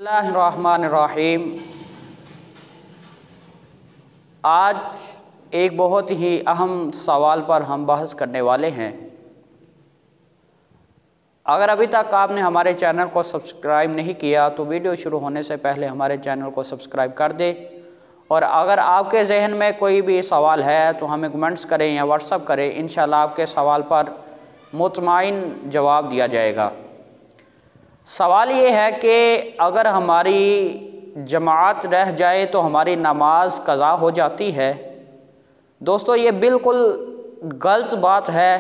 बिस्मिल्लाहिर्रहमानिर्रहीम। आज एक बहुत ही अहम सवाल पर हम बहस करने वाले हैं। अगर अभी तक आपने हमारे चैनल को सब्सक्राइब नहीं किया तो वीडियो शुरू होने से पहले हमारे चैनल को सब्सक्राइब कर दें, और अगर आपके जहन में कोई भी सवाल है तो हमें कमेंट्स करें या व्हाट्सअप करें। इंशाल्लाह आपके सवाल पर मुतमईन जवाब दिया जाएगा। सवाल ये है कि अगर हमारी जमात रह जाए तो हमारी नमाज कज़ा हो जाती है। दोस्तों, ये बिल्कुल गलत बात है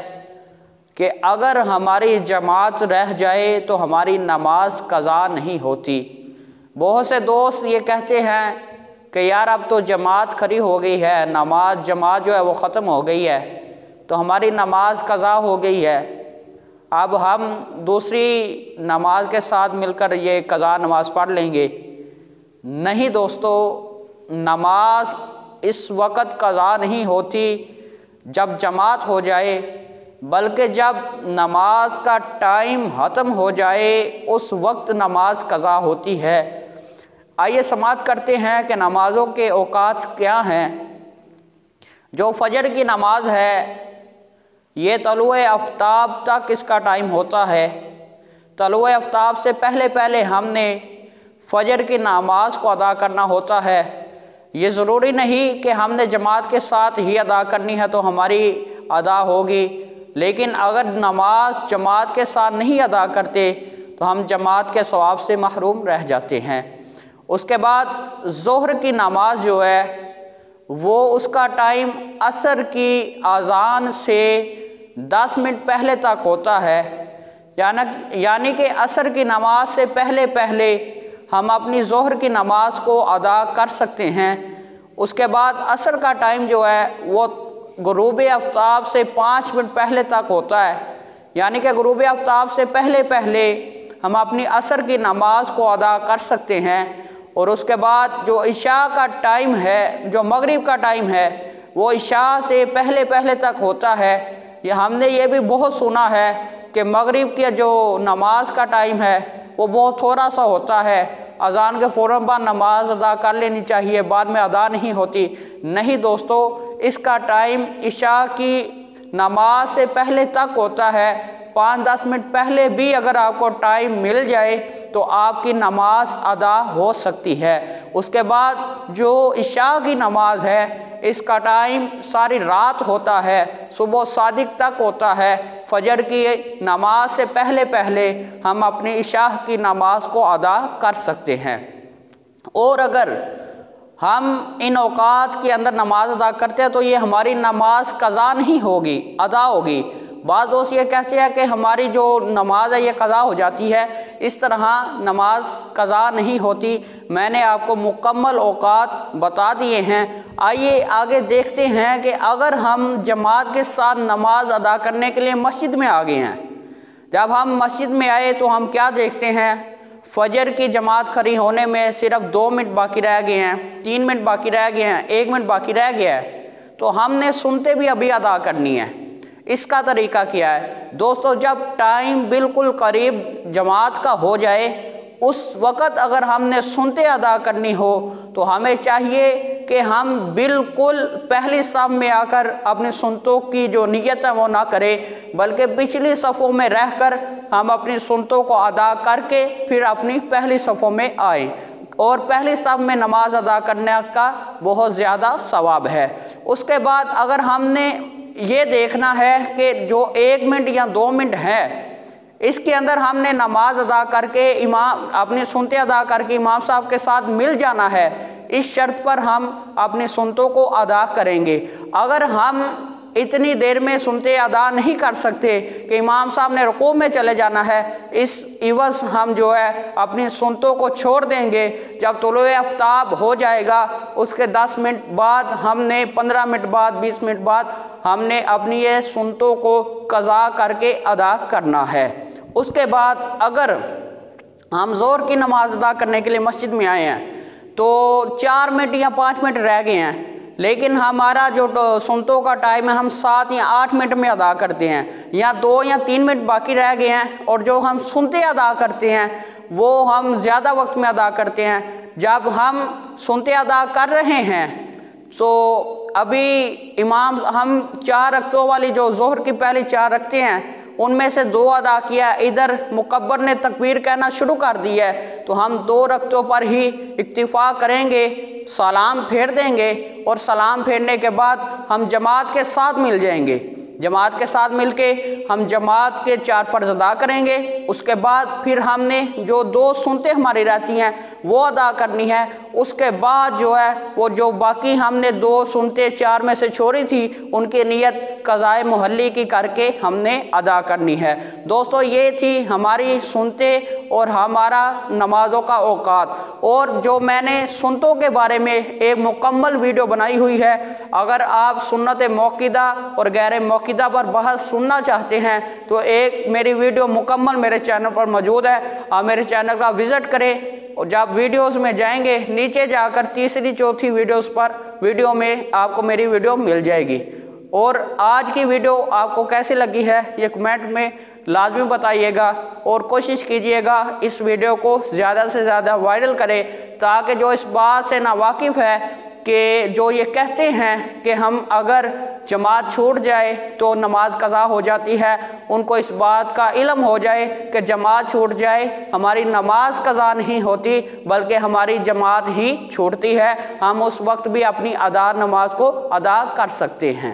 कि अगर हमारी जमात रह जाए तो हमारी नमाज कज़ा नहीं होती। बहुत से दोस्त ये कहते हैं कि यार अब तो जमात खड़ी हो गई है, जमात जो है वो ख़त्म हो गई है, तो हमारी नमाज कज़ा हो गई है, अब हम दूसरी नमाज के साथ मिलकर ये कज़ा नमाज पढ़ लेंगे। नहीं दोस्तों, नमाज इस वक़्त कज़ा नहीं होती जब जमात हो जाए, बल्कि जब नमाज का टाइम ख़त्म हो जाए उस वक्त नमाज कज़ा होती है। आइए समाअत करते हैं कि नमाज़ों के औकात क्या हैं। जो फजर की नमाज है ये तलुए आफ्ताब तक इसका टाइम होता है। तलुए आफ्ताब से पहले पहले हमने फजर की नमाज को अदा करना होता है। ये ज़रूरी नहीं कि हमने जमात के साथ ही अदा करनी है तो हमारी अदा होगी, लेकिन अगर नमाज जमात के साथ नहीं अदा करते तो हम जमात के सवाब से महरूम रह जाते हैं। उसके बाद ज़ोहर की नमाज जो है वो उसका टाइम असर की अज़ान से 10 मिनट पहले तक होता है, यानी कि असर की नमाज से पहले पहले हम अपनी ज़ोहर की नमाज को अदा कर सकते हैं। उसके बाद असर का टाइम जो है वो गुरूब आफ्ताब से 5 मिनट पहले तक होता है, यानी कि गुरूब आफ्ताब से पहले पहले हम अपनी असर की नमाज को अदा कर सकते हैं। और उसके बाद जो इशा का टाइम है, जो मगरिब का टाइम है, वो इशा से पहले पहले तक होता है। हमने ये भी बहुत सुना है कि मगरिब की जो नमाज का टाइम है वो बहुत थोड़ा सा होता है, अज़ान के फ़ौरन बाद नमाज अदा कर लेनी चाहिए, बाद में अदा नहीं होती। नहीं दोस्तों, इसका टाइम इशा की नमाज से पहले तक होता है। 5-10 मिनट पहले भी अगर आपको टाइम मिल जाए तो आपकी नमाज अदा हो सकती है। उसके बाद जो इशा की नमाज है इसका टाइम सारी रात होता है, सुबह सादिक तक होता है। फजर की नमाज से पहले पहले हम अपनी इशा की नमाज को अदा कर सकते हैं। और अगर हम इन औकात के अंदर नमाज अदा करते हैं तो ये हमारी नमाज कज़ा नहीं होगी, अदा होगी। बाज़ दोस्त ये कहते हैं कि हमारी जो नमाज है ये कज़ा हो जाती है। इस तरह नमाज कज़ा नहीं होती। मैंने आपको मुकम्मल औकात बता दिए हैं। आइए आगे देखते हैं कि अगर हम जमात के साथ नमाज अदा करने के लिए मस्जिद में आ गए हैं, जब हम मस्जिद में आए तो हम क्या देखते हैं, फजर की जमात खड़ी होने में सिर्फ 2 मिनट बाकी रह गए हैं, 3 मिनट बाकी रह गए हैं, 1 मिनट बाकी रह गया है, तो हमने सुनते भी अभी अदा करनी है। इसका तरीका क्या है दोस्तों, जब टाइम बिल्कुल करीब जमात का हो जाए उस वक़्त अगर हमने सुनते अदा करनी हो तो हमें चाहिए कि हम बिल्कुल पहली सफ़ में आकर अपने सुनतों की जो नियत है वो ना करें, बल्कि पिछली सफ़ों में रहकर हम अपनी सुनतों को अदा करके फिर अपनी पहली सफ़ों में आए। और पहली सफ़ में नमाज अदा करने का बहुत ज़्यादा सवाब है। उसके बाद अगर हमने ये देखना है कि जो 1 मिनट या 2 मिनट है इसके अंदर हमने नमाज अदा करके इमाम अपनी सुनते अदा करके इमाम साहब के साथ मिल जाना है, इस शर्त पर हम अपनी सुनतों को अदा करेंगे। अगर हम इतनी देर में सुनते अदा नहीं कर सकते कि इमाम साहब ने रुकू में चले जाना है, इस इवज़ हम जो है अपनी सुनतों को छोड़ देंगे। जब तुलुए आफ्ताब हो जाएगा उसके 10 मिनट बाद हमने 15 मिनट बाद 20 मिनट बाद हमने अपनी ये सुनतों को कज़ा करके अदा करना है। उसके बाद अगर हम ज़ोहर की नमाज अदा करने के लिए मस्जिद में आए हैं तो 4 मिनट या 5 मिनट रह गए हैं, लेकिन हमारा जो सुनतों का टाइम है हम 7 या 8 मिनट में अदा करते हैं, या 2 या 3 मिनट बाकी रह गए हैं और जो हम सुनते अदा करते हैं وہ ہم زیادہ وقت میں ادا کرتے ہیں۔ جب ہم سنتے ادا کر رہے ہیں تو ابھی امام ہم 4 رکعتوں والی جو ظہر کی پہلی 4 رکعتیں ہیں ان میں سے 2 ادا کیا، ادھر مکبر نے تکبیر کہنا شروع کر دی ہے تو ہم 2 رکعتوں پر ہی اکتفا کریں گے، سلام پھیر دیں گے اور سلام پھیرنے کے بعد ہم جماعت کے ساتھ مل جائیں گے۔ جماعت کے ساتھ مل کے ہم جماعت کے 4 فرض ادا کریں گے، اس کے بعد پھر ہم نے جو 2 سنتیں ہماری رہتی ہیں وہ ادا کرنی ہے۔ اس کے بعد جو ہے وہ جو باقی ہم نے 2 سنتیں 4 میں سے چھوڑی تھی ان کی نیت قضاء محلی کی کر کے ہم نے ادا کرنی ہے۔ دوستو یہ تھی ہماری سنتیں اور ہمارا نمازوں کا اوقات، اور جو میں نے سنتوں کے بارے میں ایک مکمل ویڈیو بنائی ہوئی ہے، اگر آپ سنت موقدہ اور غیر موقدہ پر بحث سننا چاہتے ہیں تو ایک میری ویڈیو مکمل میرے چینل پر موجود ہے، آپ میرے چینل کا وزٹ کریں اور جب ویڈیوز میں جائیں گے نیچے جا کر تیسری چوتھی ویڈیو میں آپ کو میری ویڈیو مل جائے گی۔ اور آج کی ویڈیو آپ کو کیسی لگی ہے یہ کمنٹ میں لازمی بتائیے گا، اور کوشش کیجئے گا اس ویڈیو کو زیادہ سے زیادہ وائرل کریں تاکہ جو اس بات سے ناواقف ہے کہ جو یہ کہتے ہیں کہ ہم اگر جماعت چھوٹ جائے تو نماز قضا ہو جاتی ہے، ان کو اس بات کا علم ہو جائے کہ جماعت چھوٹ جائے ہماری نماز قضا نہیں ہوتی بلکہ ہماری جماعت ہی چھوٹتی ہے، ہم اس وقت بھی اپنی نماز کو ادا کر سکتے ہیں۔